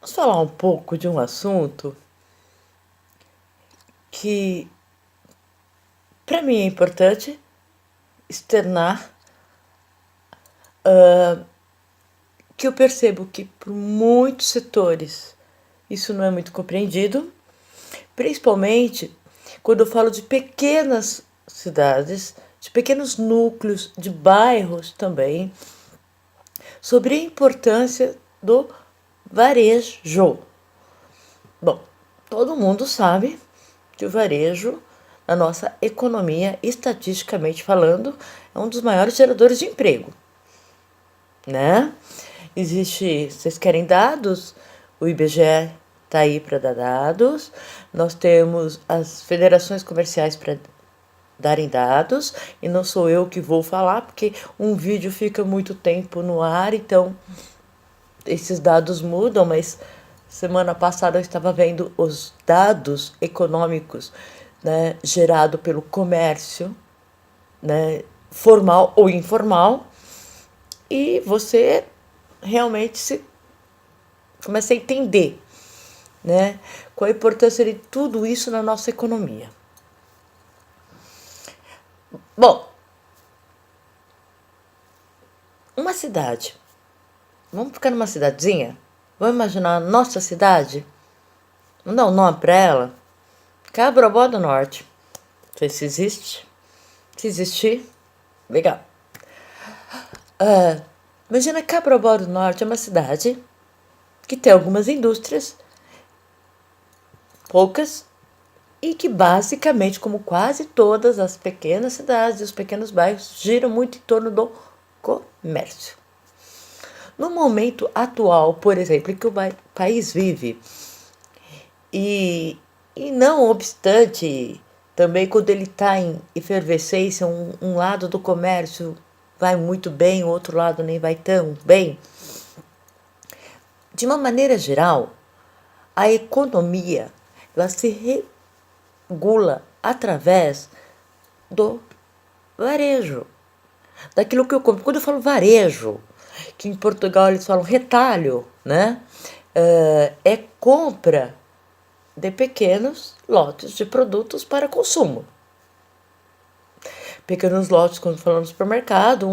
Vamos falar um pouco de um assunto que, para mim, é importante externar, que eu percebo que, por muitos setores, isso não é muito compreendido, principalmente quando eu falo de pequenas cidades, de pequenos núcleos, de bairros também, sobre a importância do varejo. Bom, todo mundo sabe que o varejo, na nossa economia, estatisticamente falando, é um dos maiores geradores de emprego, né? Existe, vocês querem dados? O IBGE está aí para dar dados. Nós temos as federações comerciais para darem dados, e não sou eu que vou falar, porque um vídeo fica muito tempo no ar, então esses dados mudam, mas semana passada eu estava vendo os dados econômicos, né, gerado pelo comércio, né, formal ou informal, e você realmente se começa a entender, né, qual a importância de tudo isso na nossa economia. Bom, uma cidade. Vamos ficar numa cidadezinha? Vamos imaginar a nossa cidade? Vamos dar um nome para ela? Cabrobó do Norte. Não sei se existe. Se existir, legal. Imagina Cabrobó do Norte é uma cidade que tem algumas indústrias, poucas, e que basicamente, como quase todas as pequenas cidades e os pequenos bairros, giram muito em torno do comércio. No momento atual, por exemplo, em que o país vive, e não obstante, também quando ele está em efervescência, um lado do comércio vai muito bem, o outro lado nem vai tão bem. De uma maneira geral, a economia ela se regula através do varejo, daquilo que eu compro. Quando eu falo varejo, que em Portugal eles falam retalho, né? É compra de pequenos lotes de produtos para consumo. Pequenos lotes, quando falamos no supermercado,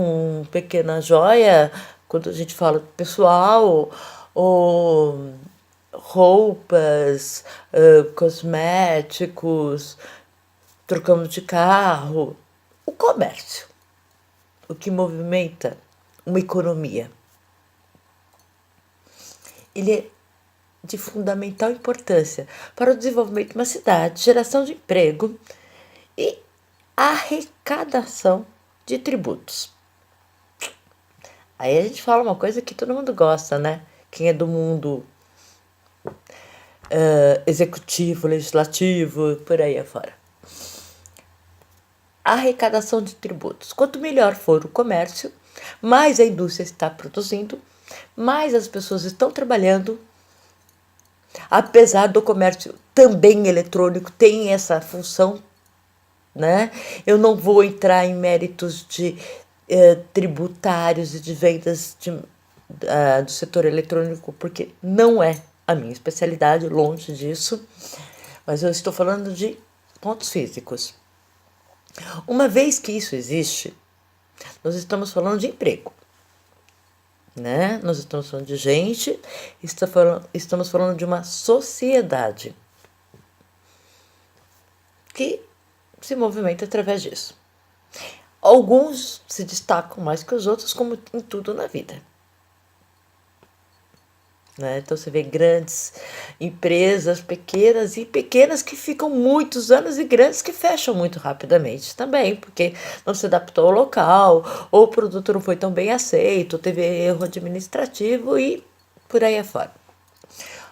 pequena joia, quando a gente fala pessoal, ou roupas, cosméticos, trocamos de carro. O comércio, o que movimenta uma economia, ele é de fundamental importância para o desenvolvimento de uma cidade, geração de emprego e arrecadação de tributos. Aí a gente fala uma coisa que todo mundo gosta, né? Quem é do mundo executivo, legislativo, por aí afora. Arrecadação de tributos. Quanto melhor for o comércio, mais a indústria está produzindo, mais as pessoas estão trabalhando. Apesar do comércio também eletrônico tem essa função, né? Eu não vou entrar em méritos de tributários e de vendas do setor eletrônico, porque não é a minha especialidade, longe disso, mas eu estou falando de pontos físicos. Uma vez que isso existe, nós estamos falando de emprego, né? Nós estamos falando de gente, estamos falando de uma sociedade que se movimenta através disso. Alguns se destacam mais que os outros, como em tudo na vida. Né? Então você vê grandes empresas, pequenas e pequenas que ficam muitos anos e grandes que fecham muito rapidamente também, porque não se adaptou ao local, ou o produto não foi tão bem aceito, teve erro administrativo e por aí afora.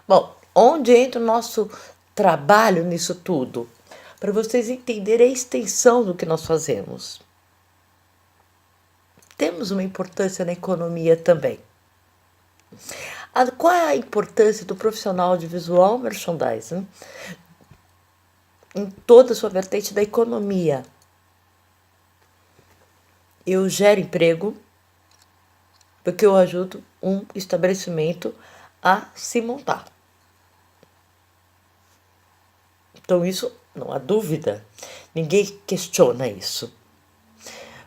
Bom, onde entra o nosso trabalho nisso tudo? Para vocês entenderem a extensão do que nós fazemos. Temos uma importância na economia também. Qual é a importância do profissional de visual merchandising em toda a sua vertente da economia? Eu gero emprego porque eu ajudo um estabelecimento a se montar. Então isso não há dúvida, ninguém questiona isso.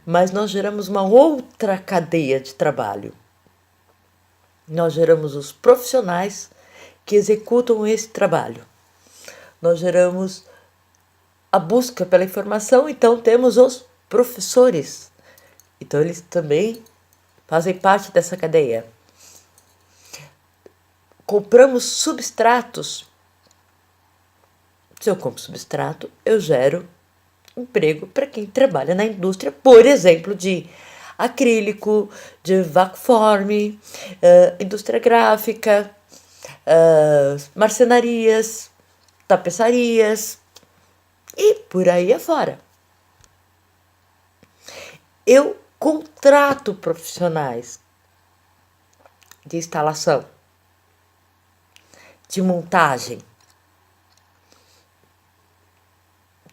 Mas nós geramos uma outra cadeia de trabalho. Nós geramos os profissionais que executam esse trabalho. Nós geramos a busca pela informação, então temos os professores. Então eles também fazem parte dessa cadeia. Compramos substratos. Se eu compro substrato, eu gero emprego para quem trabalha na indústria, por exemplo, de acrílico, de vacuforme, indústria gráfica, marcenarias, tapeçarias e por aí afora. Eu contrato profissionais de instalação, de montagem.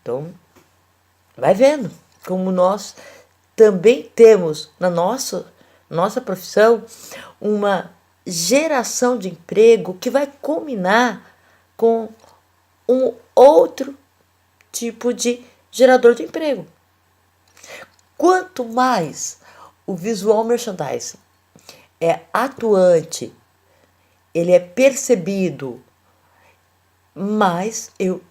Então, vai vendo como nós também temos na nossa profissão uma geração de emprego que vai culminar com um outro tipo de gerador de emprego. Quanto mais o visual merchandising é atuante, ele é percebido, mais eu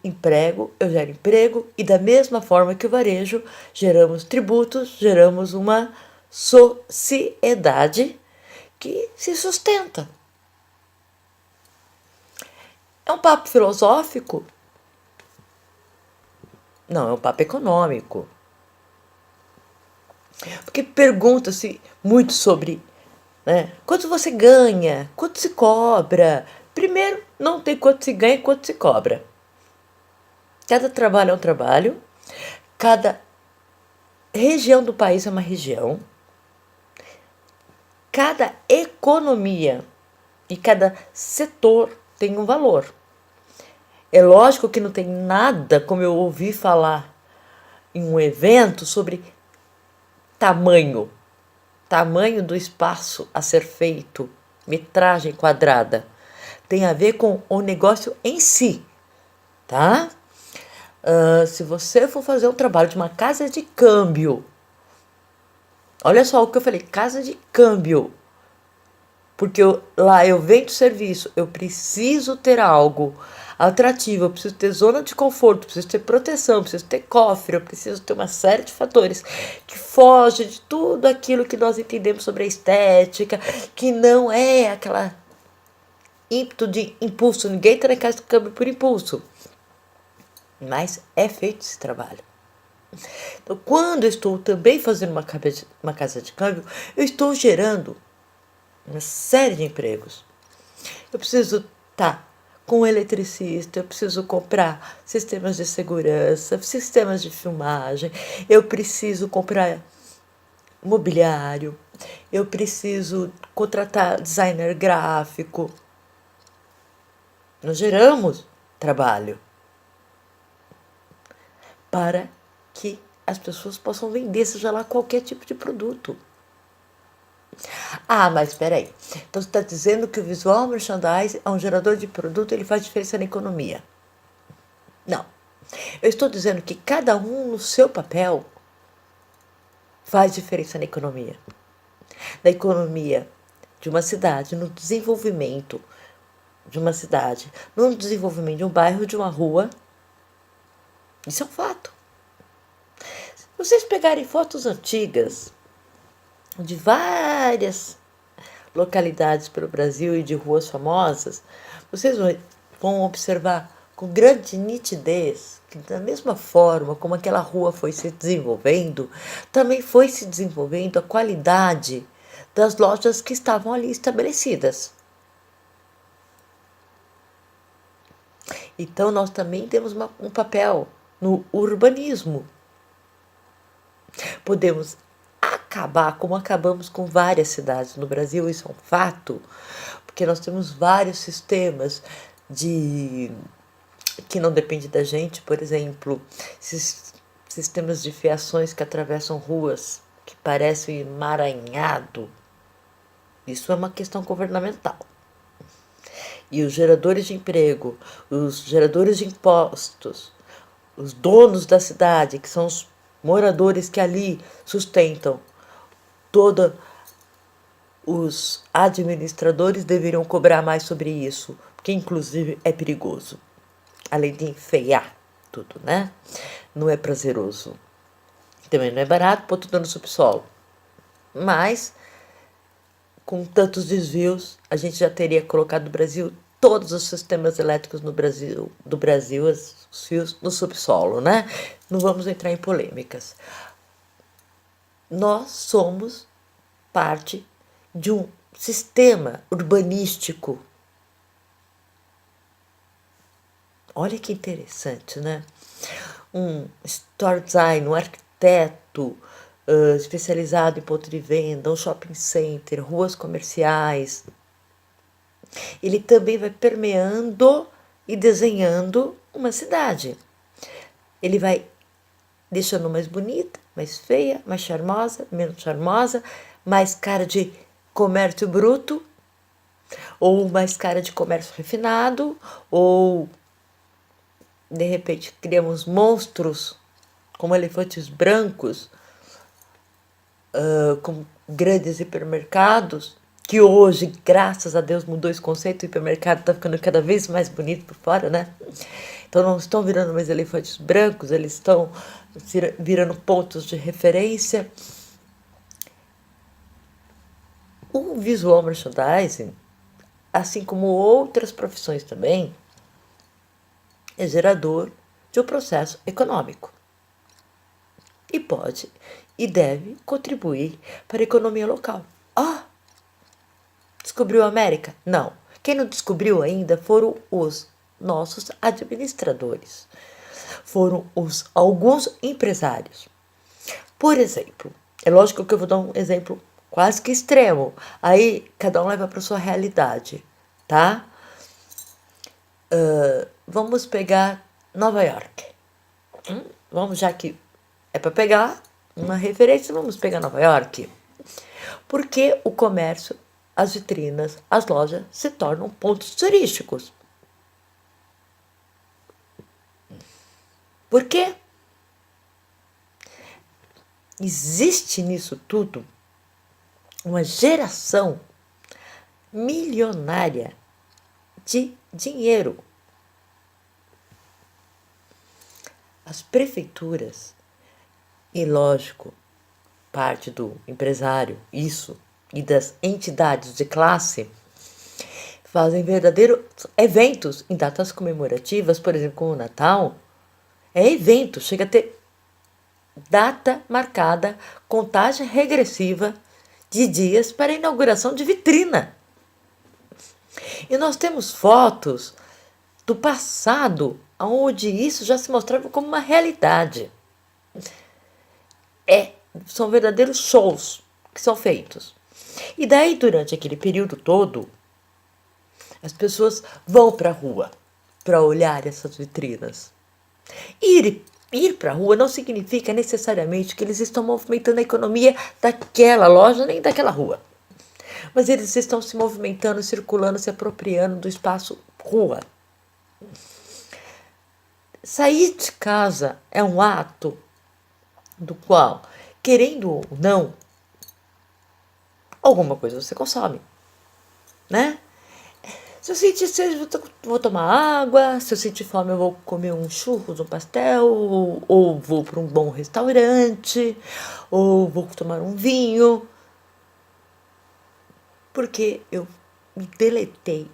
gero emprego, e da mesma forma que o varejo, geramos tributos, geramos uma sociedade que se sustenta. É um papo filosófico? Não, é um papo econômico. Porque pergunta-se muito sobre, né, quanto você ganha, quanto se cobra. Primeiro, não tem quanto se ganha e quanto se cobra. Cada trabalho é um trabalho, cada região do país é uma região, cada economia e cada setor tem um valor. É lógico que não tem nada como eu ouvi falar em um evento sobre tamanho do espaço a ser feito, metragem quadrada. Tem a ver com o negócio em si, tá? Se você for fazer um trabalho de uma casa de câmbio, olha só o que eu falei, casa de câmbio, porque lá eu vendo serviço, eu preciso ter algo atrativo, eu preciso ter zona de conforto, eu preciso ter proteção, eu preciso ter cofre, eu preciso ter uma série de fatores que fogem de tudo aquilo que nós entendemos sobre a estética, que não é aquela ímpeto de impulso, ninguém está na casa de câmbio por impulso, mas é feito esse trabalho. Então, quando eu estou também fazendo uma casa de câmbio, eu estou gerando uma série de empregos. Eu preciso estar com um eletricista, eu preciso comprar sistemas de segurança, sistemas de filmagem, eu preciso comprar mobiliário, eu preciso contratar designer gráfico. Nós geramos trabalho para que as pessoas possam vender, seja lá qualquer tipo de produto. Ah, mas espera aí. Então você está dizendo que o visual merchandising é um gerador de produto, ele faz diferença na economia. Não. Eu estou dizendo que cada um no seu papel faz diferença na economia. Na economia de uma cidade, no desenvolvimento de uma cidade, no desenvolvimento de um bairro, de uma rua. Isso é um fato. Se vocês pegarem fotos antigas de várias localidades pelo Brasil e de ruas famosas, vocês vão observar com grande nitidez que, da mesma forma como aquela rua foi se desenvolvendo, também foi se desenvolvendo a qualidade das lojas que estavam ali estabelecidas. Então, nós também temos um papel no urbanismo. Podemos acabar, como acabamos com várias cidades no Brasil, isso é um fato, porque nós temos vários sistemas que não dependem da gente, por exemplo, sistemas de fiações que atravessam ruas que parecem um emaranhado. Isso é uma questão governamental. e os geradores de emprego, os geradores de impostos, os donos da cidade, que são os moradores que ali sustentam toda, os administradores deveriam cobrar mais sobre isso, porque inclusive é perigoso, além de enfeiar tudo, né? Não é prazeroso. Também não é barato pôr tudo no subsolo. Mas, com tantos desvios, a gente já teria colocado no Brasil todos os sistemas elétricos no Brasil, do Brasil, os fios no subsolo, né? Não vamos entrar em polêmicas. Nós somos parte de um sistema urbanístico. Olha que interessante, né? Um store design, um arquiteto especializado em ponto de venda, um shopping center, ruas comerciais. Ele também vai permeando e desenhando uma cidade. Ele vai deixando mais bonita, mais feia, mais charmosa, menos charmosa, mais cara de comércio bruto, ou mais cara de comércio refinado, ou de repente criamos monstros como elefantes brancos, com grandes hipermercados, que hoje, graças a Deus, mudou esse conceito. O hipermercado está ficando cada vez mais bonito por fora, né? Então não estão virando mais elefantes brancos, eles estão virando pontos de referência. O visual merchandising, assim como outras profissões também, é gerador de um processo econômico. E pode e deve contribuir para a economia local. Descobriu a América? Não. Quem não descobriu ainda foram os nossos administradores. Foram alguns empresários. Por exemplo, é lógico que eu vou dar um exemplo quase que extremo. Aí cada um leva para sua realidade, tá? Vamos pegar Nova York. Vamos, já que é para pegar uma referência, vamos pegar Nova York. Porque o comércio, as vitrinas, as lojas se tornam pontos turísticos. Por quê? Existe nisso tudo uma geração milionária de dinheiro. As prefeituras, e lógico, parte do empresário, isso, e das entidades de classe, fazem verdadeiros eventos em datas comemorativas, por exemplo, como o Natal. É evento, chega a ter data marcada, contagem regressiva de dias para a inauguração de vitrina. E nós temos fotos do passado, onde isso já se mostrava como uma realidade. São verdadeiros shows que são feitos. E daí, durante aquele período todo, as pessoas vão para a rua para olhar essas vitrinas. Ir para a rua não significa necessariamente que eles estão movimentando a economia daquela loja nem daquela rua. Mas eles estão se movimentando, circulando, se apropriando do espaço rua. Sair de casa é um ato do qual, querendo ou não, alguma coisa você consome, né? Se eu sentir sede, eu vou tomar água. Se eu sentir fome, eu vou comer um churros, um pastel, ou vou para um bom restaurante, ou vou tomar um vinho. Porque eu me deletei.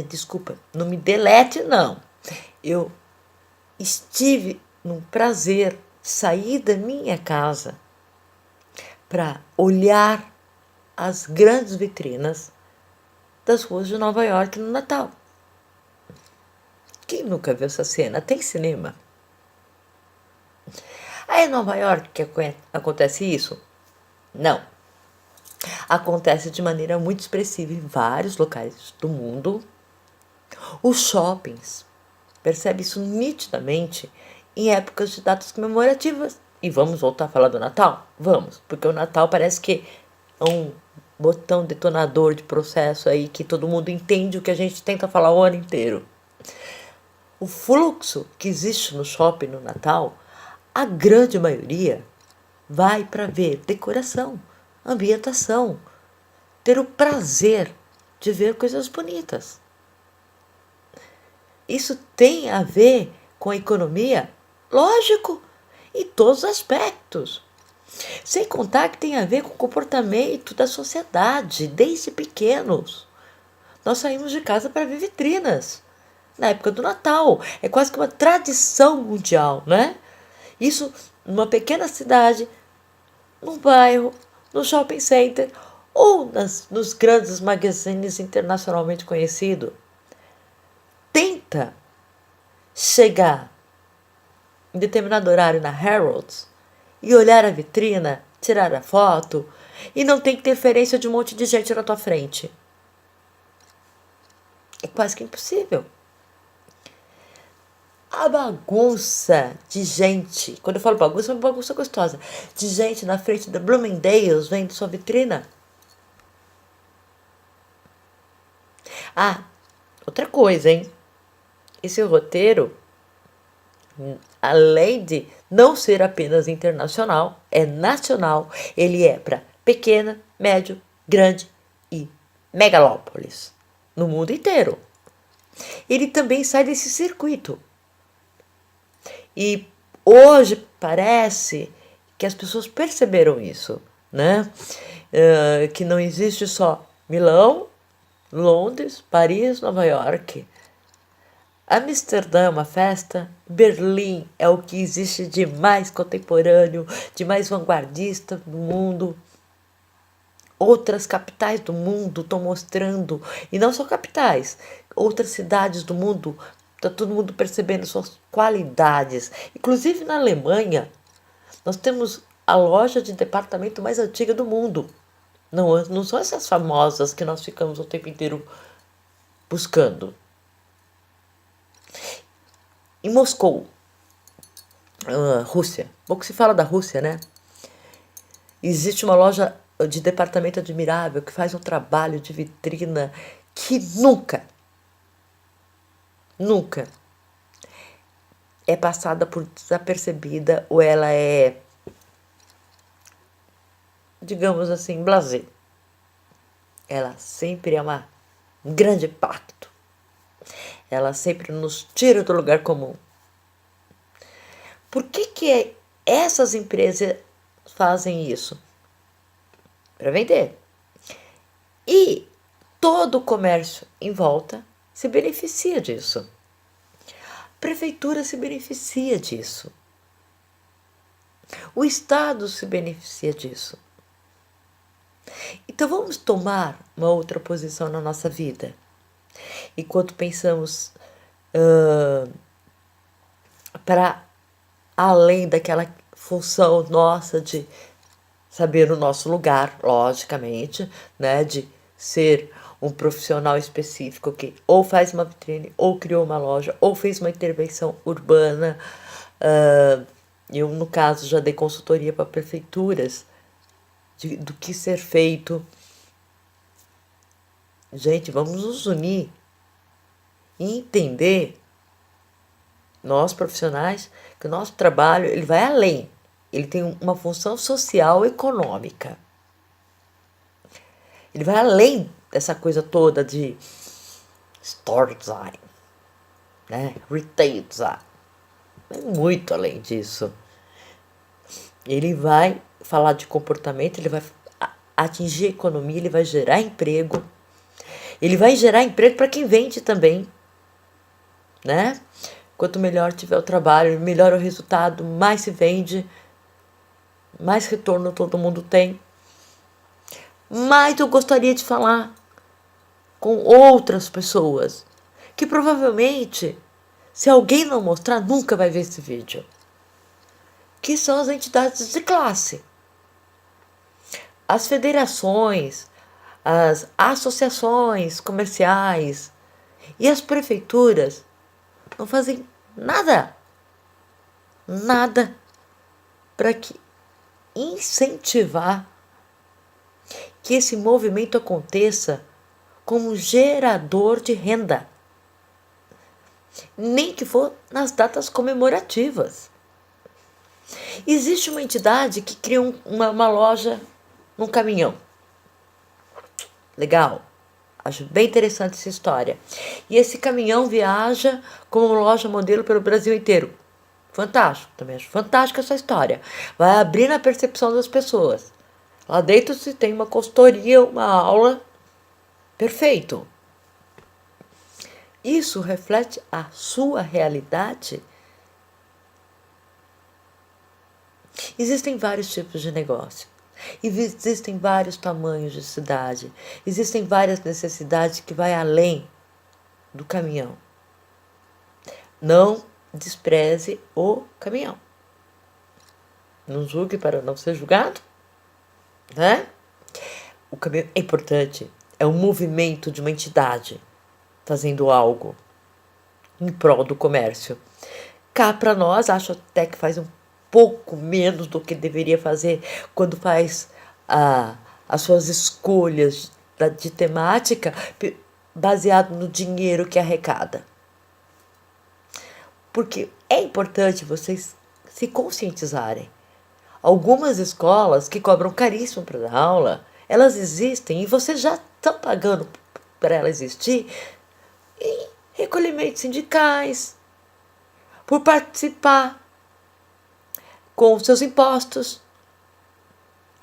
Desculpa, não me delete, não. Eu estive num prazer sair da minha casa para olhar as grandes vitrinas das ruas de Nova York no Natal. Quem nunca viu essa cena? Tem cinema. Aí em Nova York que acontece isso? Não. Acontece de maneira muito expressiva em vários locais do mundo. Os shoppings, percebe isso nitidamente em épocas de datas comemorativas. E vamos voltar a falar do Natal? Vamos, porque o Natal parece que é um botão detonador de processo aí que todo mundo entende o que a gente tenta falar o ano inteiro. O fluxo que existe no shopping no Natal, a grande maioria vai para ver decoração, ambientação, ter o prazer de ver coisas bonitas. Isso tem a ver com a economia? Lógico, em todos os aspectos. Sem contar que tem a ver com o comportamento da sociedade, desde pequenos. Nós saímos de casa para ver vitrinas na época do Natal. É quase que uma tradição mundial, né? Isso numa pequena cidade, num bairro, no shopping center ou nos grandes magazines internacionalmente conhecidos. Tenta chegar em determinado horário na Harrods e olhar a vitrina, tirar a foto e não ter interferência de um monte de gente na tua frente. É quase que impossível. A bagunça de gente, quando eu falo bagunça, é uma bagunça gostosa, de gente na frente da Bloomingdale's vendo sua vitrina. Ah, outra coisa, hein? Esse roteiro, além de não ser apenas internacional, é nacional. Ele é para pequena, médio, grande e megalópolis, no mundo inteiro. Ele também sai desse circuito. E hoje parece que as pessoas perceberam isso, né? Que não existe só Milão, Londres, Paris, Nova York. Amsterdã é uma festa, Berlim é o que existe de mais contemporâneo, de mais vanguardista do mundo. Outras capitais do mundo estão mostrando, e não só capitais, outras cidades do mundo, está todo mundo percebendo suas qualidades. Inclusive na Alemanha, nós temos a loja de departamento mais antiga do mundo. Não são essas famosas que nós ficamos o tempo inteiro buscando. Em Moscou, Rússia, pouco se fala da Rússia, né? Existe uma loja de departamento admirável que faz um trabalho de vitrina que nunca é passada por desapercebida ou ela é, digamos assim, blasé. Ela sempre é um grande impacto. Ela sempre nos tira do lugar comum. Por que essas empresas fazem isso? Para vender. E todo o comércio em volta se beneficia disso. A prefeitura se beneficia disso. O Estado se beneficia disso. Então vamos tomar uma outra posição na nossa vida. Enquanto pensamos para além daquela função nossa de saber o nosso lugar, logicamente, né, de ser um profissional específico que ou faz uma vitrine, ou criou uma loja, ou fez uma intervenção urbana. Eu, no caso, já dei consultoria para prefeituras do que ser feito. Gente, vamos nos unir e entender, nós profissionais, que o nosso trabalho ele vai além. Ele tem uma função social e econômica. Ele vai além dessa coisa toda de store design, né? Retail design. É muito além disso. Ele vai falar de comportamento, ele vai atingir a economia, ele vai gerar emprego. Ele vai gerar emprego para quem vende também, né? Quanto melhor tiver o trabalho, melhor o resultado, mais se vende, mais retorno todo mundo tem. Mas eu gostaria de falar com outras pessoas que provavelmente, se alguém não mostrar, nunca vai ver esse vídeo. Que são as entidades de classe. As federações, as associações comerciais e as prefeituras não fazem nada para incentivar que esse movimento aconteça como gerador de renda, nem que for nas datas comemorativas. Existe uma entidade que cria uma loja num caminhão. Legal. Acho bem interessante essa história. E esse caminhão viaja como loja modelo pelo Brasil inteiro. Fantástico. Também acho fantástica essa história. Vai abrir na percepção das pessoas. Lá dentro se tem uma consultoria, uma aula. Perfeito. Isso reflete a sua realidade? Existem vários tipos de negócio. Existem vários tamanhos de cidade. Existem várias necessidades que vai além do caminhão. Não despreze o caminhão. Não julgue para não ser julgado, né? O caminhão é importante. É um movimento de uma entidade fazendo algo em prol do comércio. Cá para nós, acho até que faz um pouco menos do que deveria fazer quando faz as suas escolhas de temática baseado no dinheiro que arrecada. Porque é importante vocês se conscientizarem. Algumas escolas que cobram caríssimo para dar aula, elas existem e vocês já estão pagando para ela existir em recolhimentos sindicais, por participar com os seus impostos,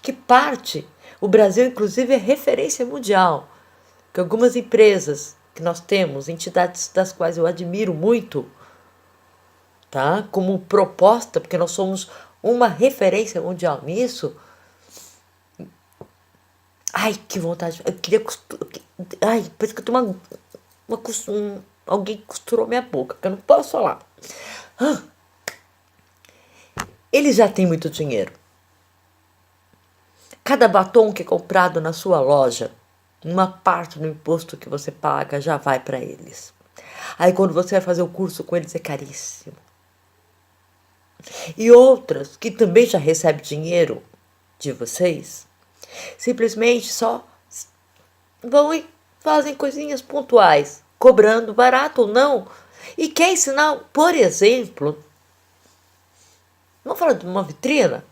que parte, o Brasil inclusive é referência mundial, que algumas empresas que nós temos, entidades das quais eu admiro muito, tá? Como proposta, porque nós somos uma referência mundial nisso. Ai, que vontade, eu queria ai, parece que eu tenho alguém costurou minha boca, que eu não posso falar. Eles já têm muito dinheiro. Cada batom que é comprado na sua loja, uma parte do imposto que você paga já vai para eles. Aí quando você vai fazer o curso com eles é caríssimo. E outras que também já recebem dinheiro de vocês, simplesmente só vão e fazem coisinhas pontuais, cobrando barato ou não. E quer ensinar, por exemplo, vamos falar de uma vitrina?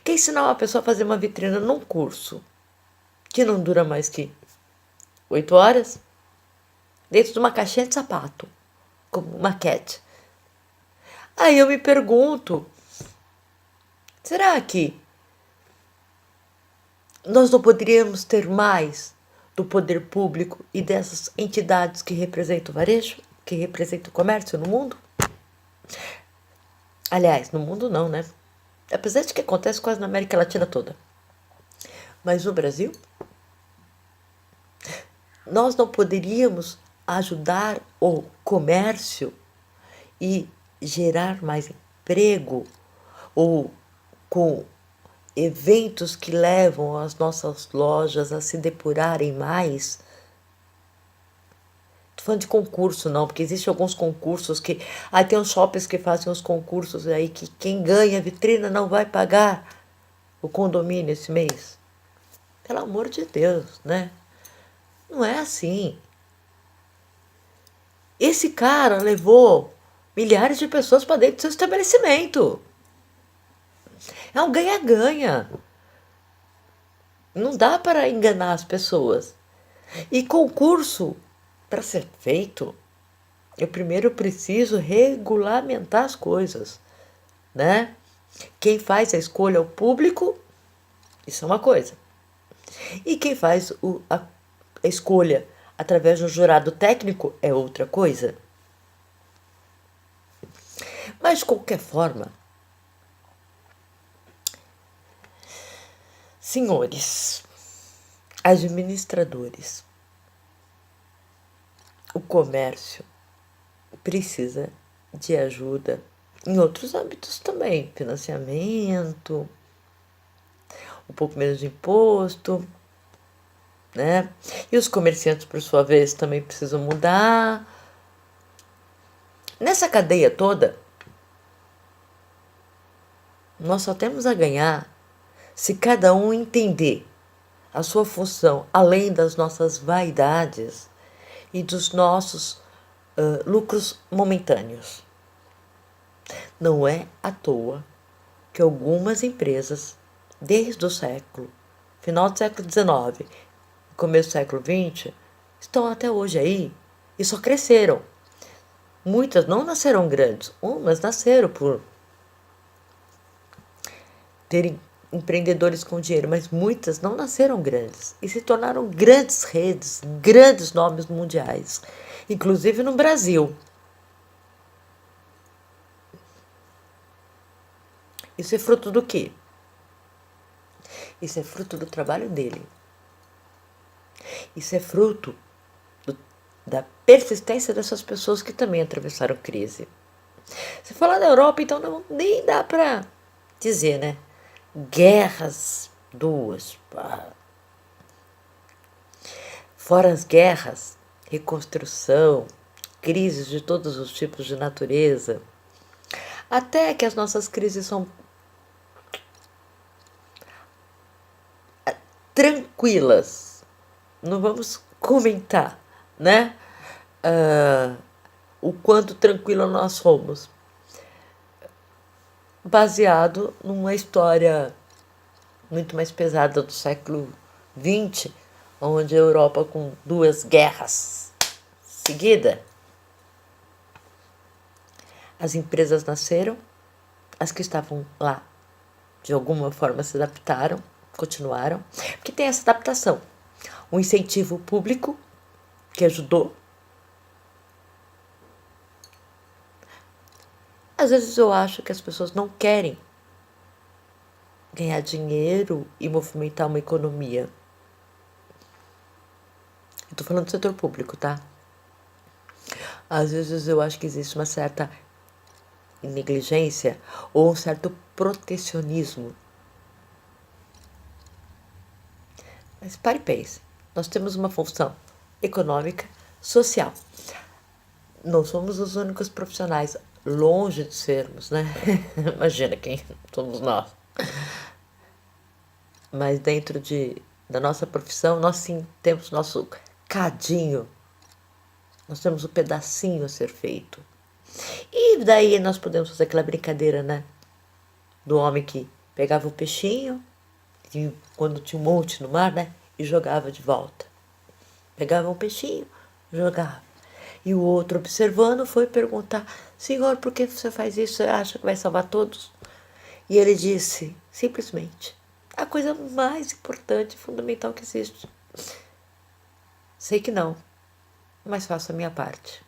Quer ensinar uma pessoa a fazer uma vitrina num curso que não dura mais que 8 horas, dentro de uma caixinha de sapato, como maquete. Aí eu me pergunto, será que nós não poderíamos ter mais do poder público e dessas entidades que representam o varejo, que representam o comércio no mundo? Aliás, no mundo não, né? Apesar de que acontece quase na América Latina toda. Mas no Brasil, nós não poderíamos ajudar o comércio e gerar mais emprego, ou com eventos que levam as nossas lojas a se depurarem mais. Tô falando de concurso não, porque existem alguns concursos que... Aí tem uns shoppings que fazem uns concursos aí que quem ganha a vitrina não vai pagar o condomínio esse mês. Pelo amor de Deus, né? Não é assim. Esse cara levou milhares de pessoas para dentro do seu estabelecimento. É um ganha-ganha. Não dá para enganar as pessoas. E concurso, para ser feito, eu primeiro preciso regulamentar as coisas, né? Quem faz a escolha é o público, isso é uma coisa. E quem faz a escolha através de um jurado técnico é outra coisa. Mas, de qualquer forma, senhores administradores, o comércio precisa de ajuda em outros âmbitos também, financiamento, um pouco menos de imposto, né? E os comerciantes, por sua vez, também precisam mudar. Nessa cadeia toda, nós só temos a ganhar se cada um entender a sua função, além das nossas vaidades e dos nossos lucros momentâneos. Não é à toa que algumas empresas, desde o final do século XIX, começo do século XX, estão até hoje aí e só cresceram. Muitas não nasceram grandes, umas nasceram por terem empreendedores com dinheiro, mas muitas não nasceram grandes e se tornaram grandes redes, grandes nomes mundiais, inclusive no Brasil. Isso é fruto do quê? Isso é fruto do trabalho dele. Isso é fruto da persistência dessas pessoas que também atravessaram crise. Se falar da Europa, então não, nem dá para dizer, né? Guerras, duas. Fora as guerras, reconstrução, crises de todos os tipos de natureza. Até que as nossas crises são tranquilas. Não vamos comentar, né? O quanto tranquilo nós somos. Baseado numa história muito mais pesada do século XX, onde a Europa, com 2 guerras seguidas, as empresas nasceram, as que estavam lá de alguma forma se adaptaram, continuaram, porque tem essa adaptação. Um incentivo público que ajudou. Às vezes eu acho que as pessoas não querem ganhar dinheiro e movimentar uma economia. Eu tô falando do setor público, tá? Às vezes eu acho que existe uma certa negligência ou um certo protecionismo. Mas pare e pense. Nós temos uma função econômica, social. Não somos os únicos profissionais, longe de sermos, né? Imagina quem somos nós. Mas dentro da nossa profissão, nós sim temos nosso cadinho. Nós temos um pedacinho a ser feito. E daí nós podemos fazer aquela brincadeira, né? Do homem que pegava o peixinho, e quando tinha um monte no mar, né? E jogava de volta. Pegava um peixinho, jogava. E o outro, observando, foi perguntar: Senhor, por que você faz isso? Você acha que vai salvar todos? E ele disse, simplesmente, a coisa mais importante e fundamental que existe. Sei que não, mas faço a minha parte.